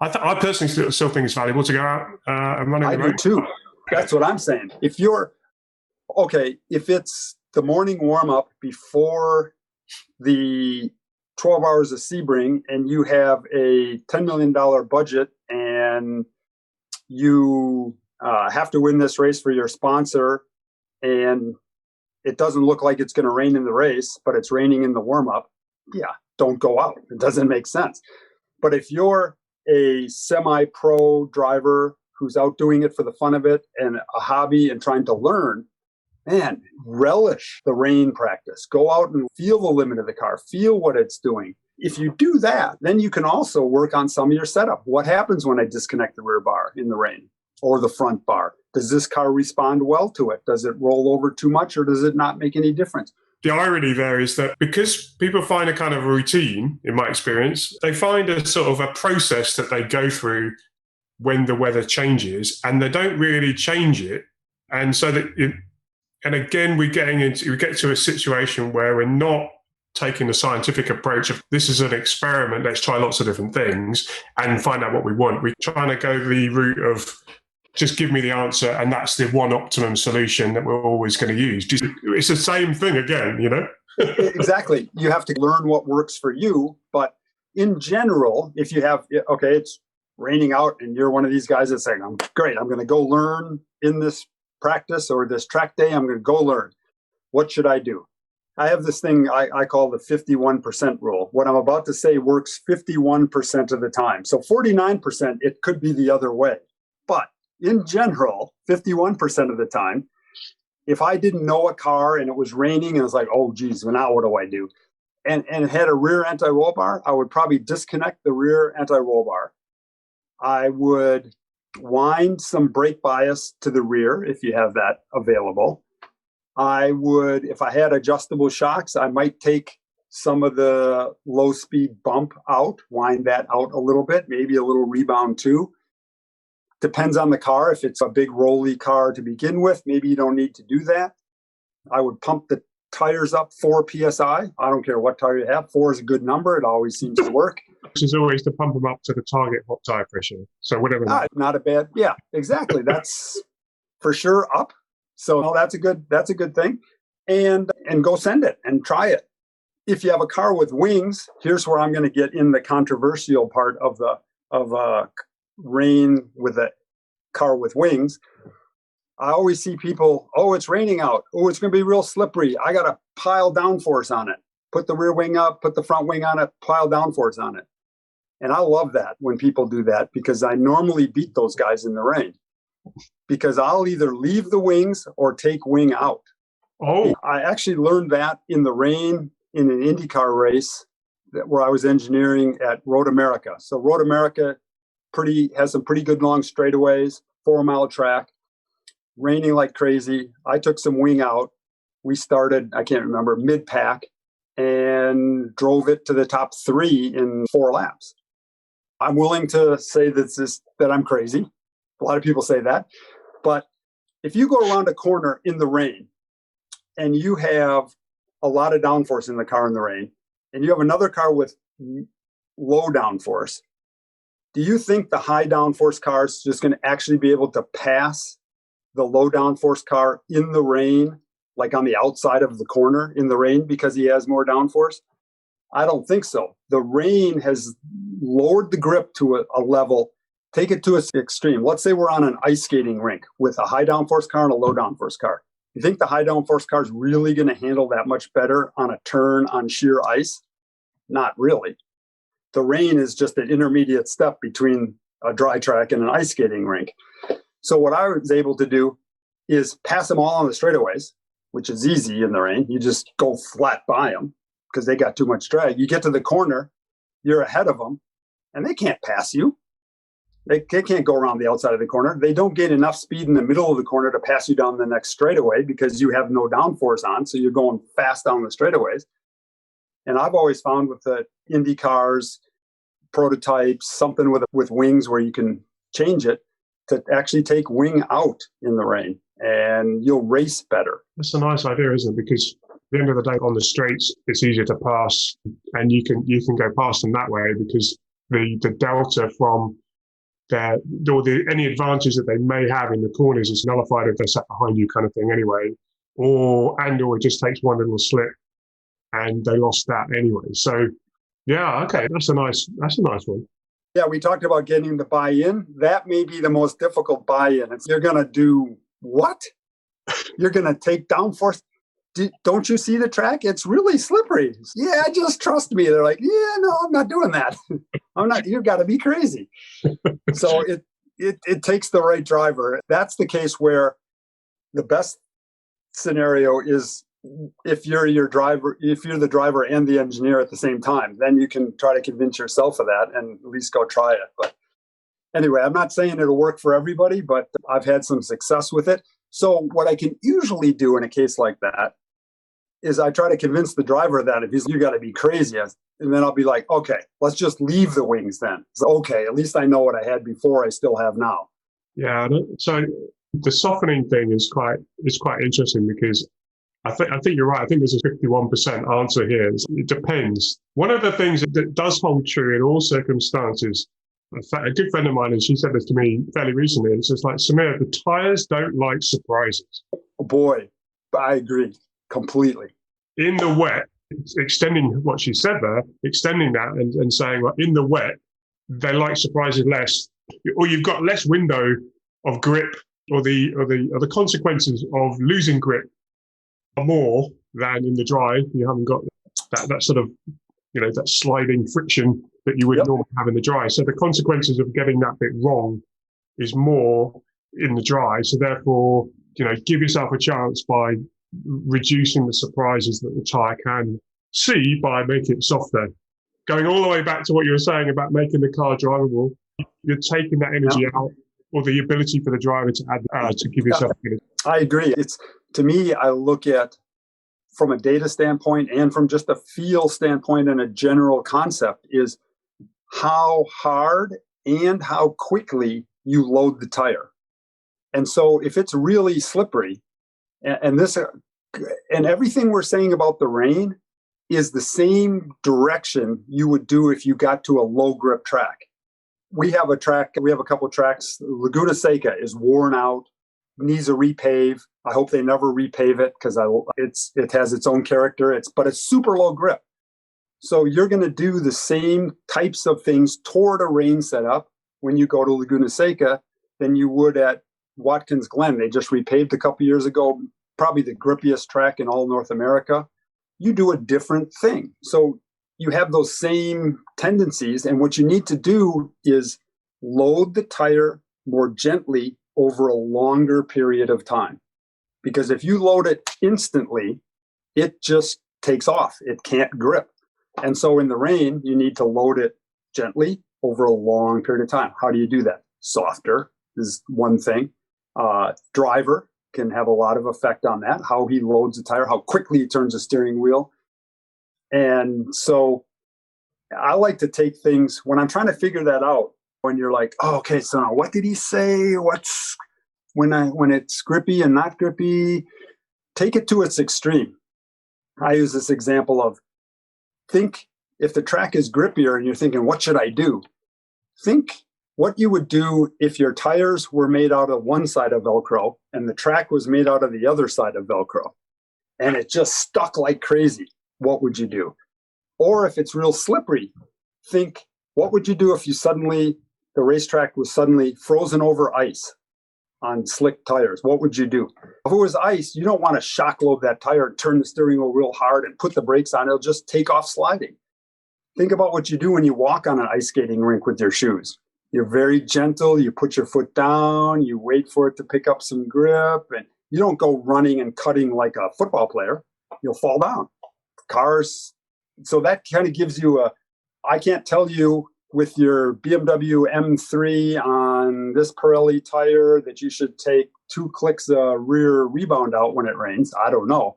I personally still think it's valuable to go out and run in the rain. I do too. That's what I'm saying. If it's the morning warm up before the 12 hours of Sebring and you have a $10 million budget and you have to win this race for your sponsor and it doesn't look like it's going to rain in the race, but it's raining in the warm-up, don't go out. It doesn't make sense. But if you're a semi-pro driver who's out doing it for the fun of it and a hobby and trying to learn, man, relish the rain practice. Go out and feel the limit of the car. Feel what it's doing. If you do that, then you can also work on some of your setup. What happens when I disconnect the rear bar in the rain or the front bar? Does this car respond well to it? Does it roll over too much or does it not make any difference? The irony there is that because people find a kind of routine, in my experience, they find a sort of a process that they go through when the weather changes and they don't really change it. And so and again, we get to a situation where we're not taking the scientific approach of this is an experiment, let's try lots of different things and find out what we want. We're trying to go the route of just give me the answer and that's the one optimum solution that we're always going to use. It's the same thing again, Exactly. You have to learn what works for you. But in general, if you have, it's raining out and you're one of these guys that's saying, I'm great, I'm going to go learn in this practice or this track day, I'm going to go learn. What should I do? I have this thing I call the 51% rule. What I'm about to say works 51% of the time. So 49%, it could be the other way. But in general, 51% of the time, if I didn't know a car and it was raining and it's like, oh, geez, well, now what do I do? And it had a rear anti-roll bar, I would probably disconnect the rear anti-roll bar. I would wind some brake bias to the rear if you have that available. I would, if I had adjustable shocks, I might take some of the low speed bump out, wind that out a little bit, maybe a little rebound too. Depends on the car. If it's a big rolly car to begin with, maybe you don't need to do that. I would pump the tires up 4 PSI. I don't care what tire you have. 4 is a good number. It always seems to work. Which is always to pump them up to the target hot tire pressure. So whatever. Not a bad, yeah, exactly. That's for sure up. So that's a good thing. And go send it and try it. If you have a car with wings, here's where I'm going to get in the controversial part of rain with a car with wings. I always see people, it's raining out. Oh, it's going to be real slippery. I got to pile downforce on it. Put the rear wing up, put the front wing on it, pile downforce on it. And I love that when people do that, because I normally beat those guys in the rain, because I'll either leave the wings or take wing out. Oh, I actually learned that in the rain in an IndyCar race where I was engineering at Road America. So Road America has some pretty good long straightaways, 4-mile track, raining like crazy. I took some wing out. We started, I can't remember, mid-pack and drove it to the top 3 in 4 laps. I'm willing to say that I'm crazy. A lot of people say that. But if you go around a corner in the rain and you have a lot of downforce in the car in the rain, and you have another car with low downforce, do you think the high downforce car is just going to actually be able to pass the low downforce car in the rain, like on the outside of the corner in the rain, because he has more downforce? I don't think so. The rain has lowered the grip to a level. Take it to its extreme. Let's say we're on an ice skating rink with a high downforce car and a low downforce car. You think the high downforce car is really going to handle that much better on a turn on sheer ice? Not really. The rain is just an intermediate step between a dry track and an ice skating rink. So what I was able to do is pass them all on the straightaways, which is easy in the rain. You just go flat by them because they got too much drag. You get to the corner, you're ahead of them, and they can't pass you. They can't go around the outside of the corner. They don't gain enough speed in the middle of the corner to pass you down the next straightaway because you have no downforce on, so you're going fast down the straightaways. And I've always found with the Indy cars, prototypes, something with wings where you can change it to actually take wing out in the rain, and you'll race better. That's a nice idea, isn't it? Because at the end of the day, on the straights, it's easier to pass, and you can go past them that way because the delta from any advantage that they may have in the corners is nullified if they're sat behind you, kind of thing, anyway. Or it just takes one little slip, and they lost that anyway. So, yeah, okay, that's a nice one. Yeah, we talked about getting the buy-in. That may be the most difficult buy-in. You're going to do what? You're going to take downforce? Don't you see the track? It's really slippery. Yeah, just trust me. They're like, yeah, no, I'm not doing that. I'm not. You've got to be crazy. So it takes the right driver. That's the case where the best scenario is if you're the driver and the engineer at the same time, then you can try to convince yourself of that and at least go try it. But anyway, I'm not saying it'll work for everybody, but I've had some success with it. So what I can usually do in a case like that is I try to convince the driver that if you got to be crazy, and then I'll be like, okay, let's just leave the wings then. So, okay, at least I know what I had before, I still have now. Yeah, so the softening thing is quite interesting because I think you're right. I think there's a 51% answer here. It depends. One of the things that does hold true in all circumstances, a good friend of mine, and she said this to me fairly recently, it's just like, Samir, the tires don't like surprises. Oh boy, I agree completely. In the wet, extending what she said there, extending that and saying, well, in the wet, they like surprises less, or you've got less window of grip, or the consequences of losing grip are more than in the dry. You haven't got that sort of, that sliding friction that you would normally have in the dry. So the consequences of getting that bit wrong is more in the dry. So therefore, give yourself a chance by reducing the surprises that the tire can see by making it softer. Going all the way back to what you were saying about making the car drivable, you're taking that energy out, or the ability for the driver to add to give yourself. I agree. To me, I look at from a data standpoint and from just a feel standpoint and a general concept is how hard and how quickly you load the tire. And so if it's really slippery, and everything we're saying about the rain is the same direction you would do if you got to a low grip track. We have a couple of tracks. Laguna Seca is worn out, needs a repave. I hope they never repave it because it has its own character. But it's super low grip. So you're going to do the same types of things toward a rain setup when you go to Laguna Seca than you would at Watkins Glen. They just repaved a couple years ago, probably the grippiest track in all North America. You do a different thing. So you have those same tendencies. And what you need to do is load the tire more gently over a longer period of time. Because if you load it instantly, it just takes off. It can't grip. And so in the rain, you need to load it gently over a long period of time. How do you do that? Softer is one thing. Driver can have a lot of effect on that, how he loads the tire, how quickly he turns the steering wheel. And so I like to take things when I'm trying to figure that out, when you're like, oh, okay, so now what did he say? What's when it's grippy and not grippy, take it to its extreme. I use this example of think if the track is grippier and you're thinking, what should I do? Think what you would do if your tires were made out of one side of Velcro and the track was made out of the other side of Velcro and it just stuck like crazy. What would you do? Or if it's real slippery, think, what would you do if the racetrack was suddenly frozen over ice on slick tires? What would you do? If it was ice, you don't want to shock load that tire and turn the steering wheel real hard and put the brakes on. It'll just take off sliding. Think about what you do when you walk on an ice skating rink with your shoes. You're very gentle. You put your foot down. You wait for it to pick up some grip. And you don't go running and cutting like a football player. You'll fall down. Cars. So that kind of gives you I can't tell you with your BMW M3 on this Pirelli tire that you should take 2 clicks rear rebound out when it rains. I don't know.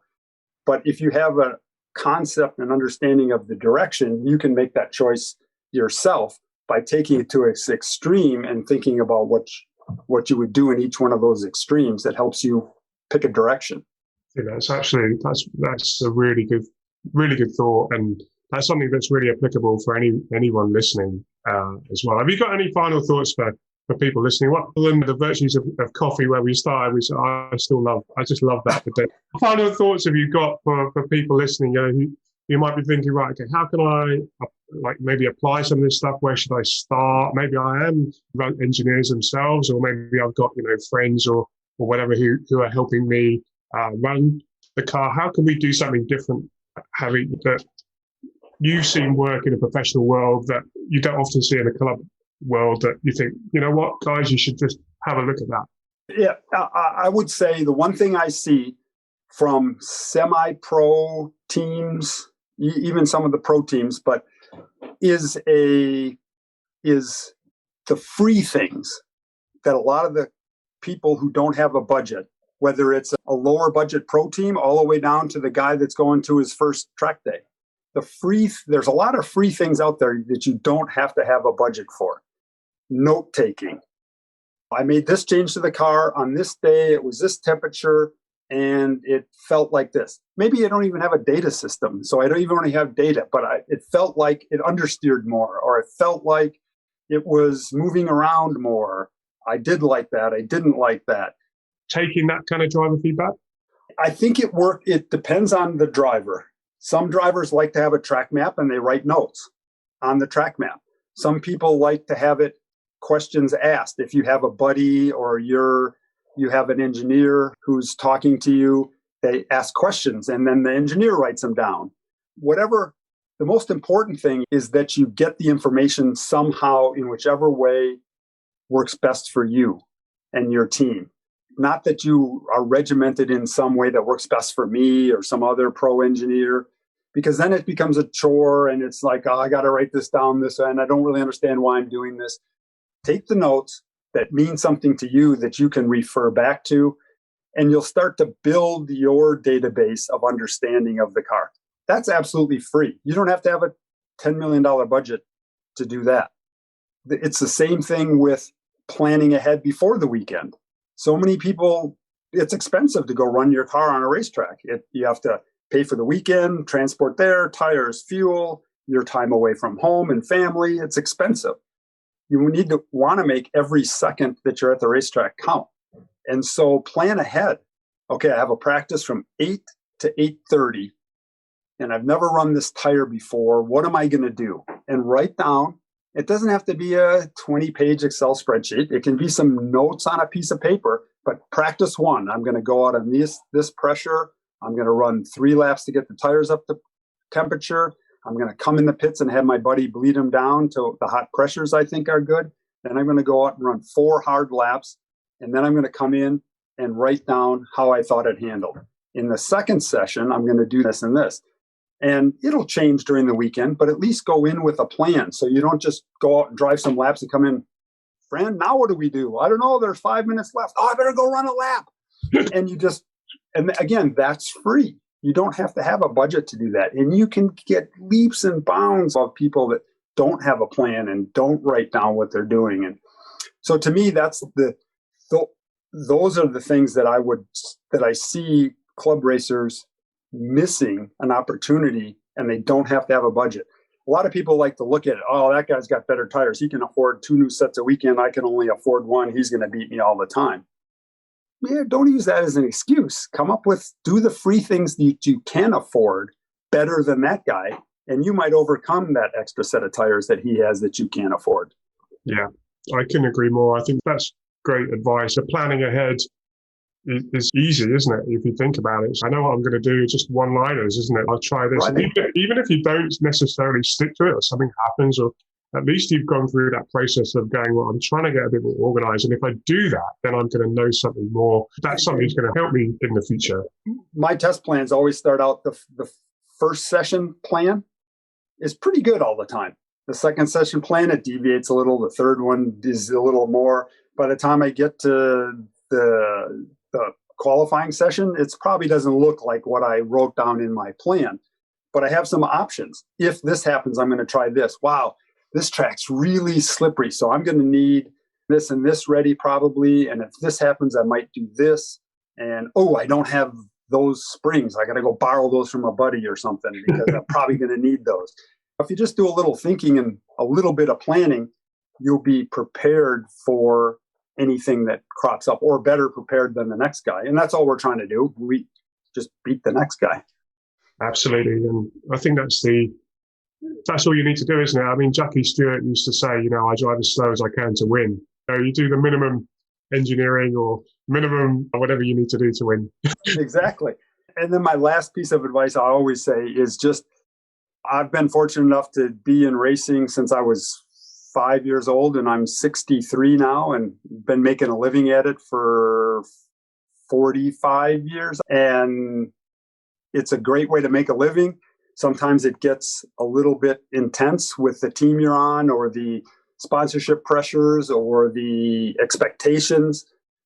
But if you have a concept and understanding of the direction, you can make that choice yourself by taking it to its extreme and thinking about what you would do in each one of those extremes that helps you pick a direction. Yeah, that's a really good thought, and that's something that's really applicable for anyone listening as well. Have you got any final thoughts for people listening? What are the virtues of coffee where we started? I just love that. But final thoughts have you got for people listening? You might be thinking, right, okay, how can I maybe apply some of this stuff? Where should I start? Maybe I am engineers themselves, or maybe I've got friends or whatever who are helping me run the car. How can we do something different? Having that you've seen work in a professional world that you don't often see in a club world, that you think, you know what, guys, you should just have a look at that. Yeah, I would say the one thing I see from semi-pro teams, even some of the pro teams, but is the free things that a lot of the people who don't have a budget, whether it's a lower budget pro team all the way down to the guy that's going to his first track day. There's a lot of free things out there that you don't have to have a budget for. Note taking. I made this change to the car on this day. It was this temperature and it felt like this. Maybe I don't even have a data system, so I don't even want to have data, but it felt like it understeered more, or it felt like it was moving around more. I did like that. I didn't like that. Taking that kind of driver feedback? I think it depends on the driver. Some drivers like to have a track map and they write notes on the track map. Some people like to have it questions asked. If you have a buddy or you have an engineer who's talking to you, they ask questions and then the engineer writes them down. Whatever, the most important thing is that you get the information somehow in whichever way works best for you and your team. Not that you are regimented in some way that works best for me or some other pro engineer, because then it becomes a chore and it's like, oh, I got to write this down this way and I don't really understand why I'm doing this. Take the notes that mean something to you that you can refer back to, and you'll start to build your database of understanding of the car. That's absolutely free. You don't have to have a $10 million budget to do that. It's the same thing with planning ahead before the weekend. So many people, it's expensive to go run your car on a racetrack. You have to pay for the weekend, transport there, tires, fuel, your time away from home and family. It's expensive. You want to make every second that you're at the racetrack count. And so plan ahead. Okay, I have a practice from 8 to 8:30, and I've never run this tire before. What am I going to do? And write down. It doesn't have to be a 20-page Excel spreadsheet. It can be some notes on a piece of paper, but practice one. I'm going to go out on this pressure. I'm going to run 3 laps to get the tires up to temperature. I'm going to come in the pits and have my buddy bleed him down to the hot pressures I think are good. Then I'm going to go out and run 4 hard laps. And then I'm going to come in and write down how I thought it handled. In the second session, I'm going to do this and this. And it'll change during the weekend, but at least go in with a plan. So you don't just go out and drive some laps and come in, friend, now what do we do? I don't know. There's 5 minutes left. Oh, I better go run a lap. And again, that's free. You don't have to have a budget to do that. And you can get leaps and bounds of people that don't have a plan and don't write down what they're doing. And so to me, those are the things that I see club racers missing an opportunity, and they don't have to have a budget. A lot of people like to look at it. Oh, that guy's got better tires. He can afford 2 new sets a weekend. I can only afford 1. He's going to beat me all the time. Yeah, don't use that as an excuse. Do the free things that you can afford better than that guy, and you might overcome that extra set of tires that he has that you can't afford. Yeah, I couldn't agree more. I think that's great advice. So planning ahead is easy, isn't it? If you think about it, I know what I'm going to do. Just one-liners, isn't it? I'll try this. Right. And even if you don't necessarily stick to it, or something happens, or at least you've gone through that process of going, well, I'm trying to get a bit more organized. And if I do that, then I'm going to know something more. That's something that's going to help me in the future. My test plans always start out, the first session plan is pretty good all the time. The second session plan, it deviates a little. The third one is a little more. By the time I get to the qualifying session, it probably doesn't look like what I wrote down in my plan. But I have some options. If this happens, I'm going to try this. Wow, this track's really slippery, so I'm going to need this and this ready probably. And if this happens, I might do this. And, I don't have those springs. I got to go borrow those from a buddy or something because I'm probably going to need those. If you just do a little thinking and a little bit of planning, you'll be prepared for anything that crops up, or better prepared than the next guy. And that's all we're trying to do. We just beat the next guy. Absolutely. And I think that's all you need to do, isn't it? I mean, Jackie Stewart used to say, I drive as slow as I can to win. You do the minimum engineering or minimum whatever you need to do to win. Exactly. And then my last piece of advice I always say is just, I've been fortunate enough to be in racing since I was 5 years old, and I'm 63 now, and been making a living at it for 45 years. And it's a great way to make a living. Sometimes it gets a little bit intense with the team you're on, or the sponsorship pressures, or the expectations.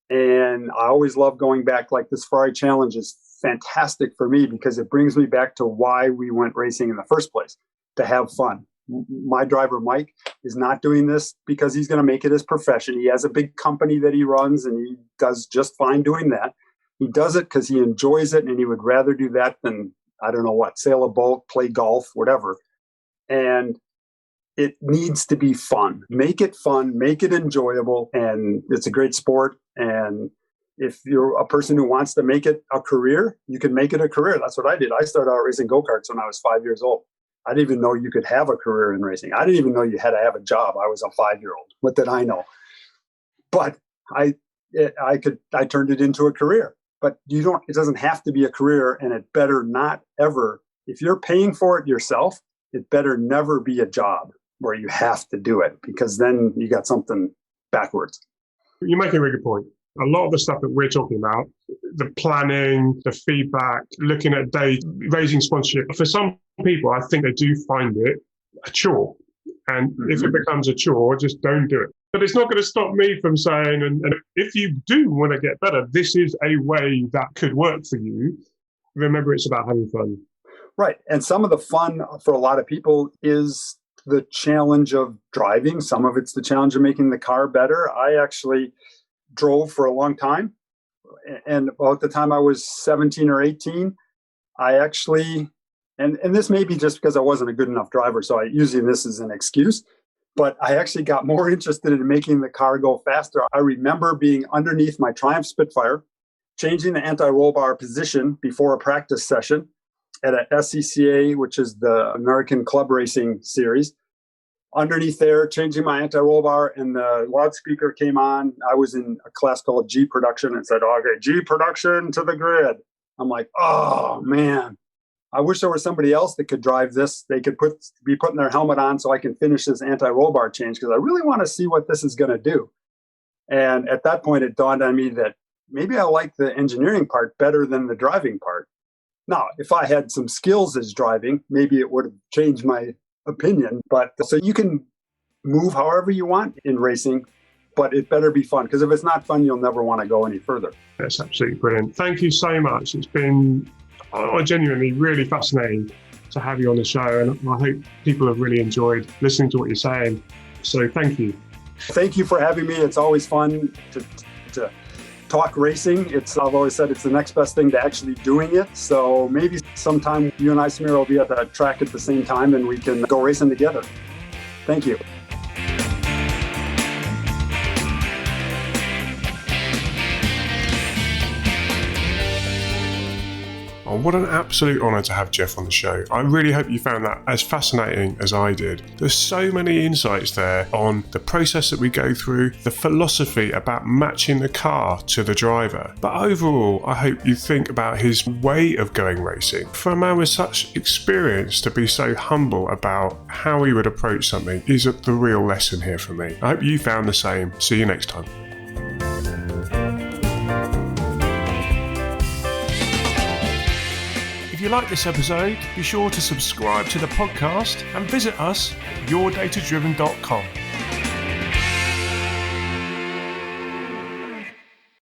And I always love going back. Like this Ferrari Challenge is fantastic for me because it brings me back to why we went racing in the first place, to have fun. My driver, Mike, is not doing this because he's going to make it his profession. He has a big company that he runs, and he does just fine doing that. He does it because he enjoys it, and he would rather do that than, I don't know what, sail a boat, play golf, whatever. And it needs to be fun. Make it fun, make it enjoyable, and it's a great sport. And if you're a person who wants to make it a career, you can make it a career. That's what I did. I started out racing go-karts when I was 5 years old. I didn't even know you could have a career in racing. I didn't even know you had to have a job. I was a 5-year-old. What did I know? But I turned it into a career. But it doesn't have to be a career, and it better not ever, if you're paying for it yourself, it better never be a job where you have to do it, because then you got something backwards. You're making a really good point. A lot of the stuff that we're talking about, the planning, the feedback, looking at data, raising sponsorship, for some people, I think they do find it a chore. And if it becomes a chore, just don't do it. But it's not going to stop me from saying, and if you do want to get better, this is a way that could work for you. Remember, it's about having fun. Right. And some of the fun for a lot of people is the challenge of driving. Some of it's the challenge of making the car better. I actually drove for a long time. And about the time I was 17 or 18, I actually, and this may be just because I wasn't a good enough driver, so I using this as an excuse, but I actually got more interested in making the car go faster. I remember being underneath my Triumph Spitfire, changing the anti-roll bar position before a practice session at a SCCA, which is the American Club Racing Series. Underneath there, changing my anti-roll bar, and the loudspeaker came on. I was in a class called G Production and said, okay, G Production to the grid. I'm like, oh, man. I wish there was somebody else that could drive this. They could be putting their helmet on so I can finish this anti-roll bar change because I really want to see what this is going to do. And at that point, it dawned on me that maybe I like the engineering part better than the driving part. Now, if I had some skills as driving, maybe it would have changed my opinion. But so you can move however you want in racing, but it better be fun, because if it's not fun, you'll never want to go any further. That's absolutely brilliant. Thank you so much. It's been genuinely really fascinating to have you on the show, and I hope people have really enjoyed listening to what you're saying. So thank you. Thank you for having me. It's always fun to talk racing. I've always said it's the next best thing to actually doing it. So maybe sometime you and I, Samira, will be at the track at the same time and we can go racing together. Thank you. Oh, what an absolute honour to have Jeff on the show. I really hope you found that as fascinating as I did. There's so many insights there on the process that we go through, the philosophy about matching the car to the driver. But overall, I hope you think about his way of going racing. For a man with such experience to be so humble about how he would approach something is the real lesson here for me. I hope you found the same. See you next time. If you like this episode, be sure to subscribe to the podcast and visit us at yourdatadriven.com.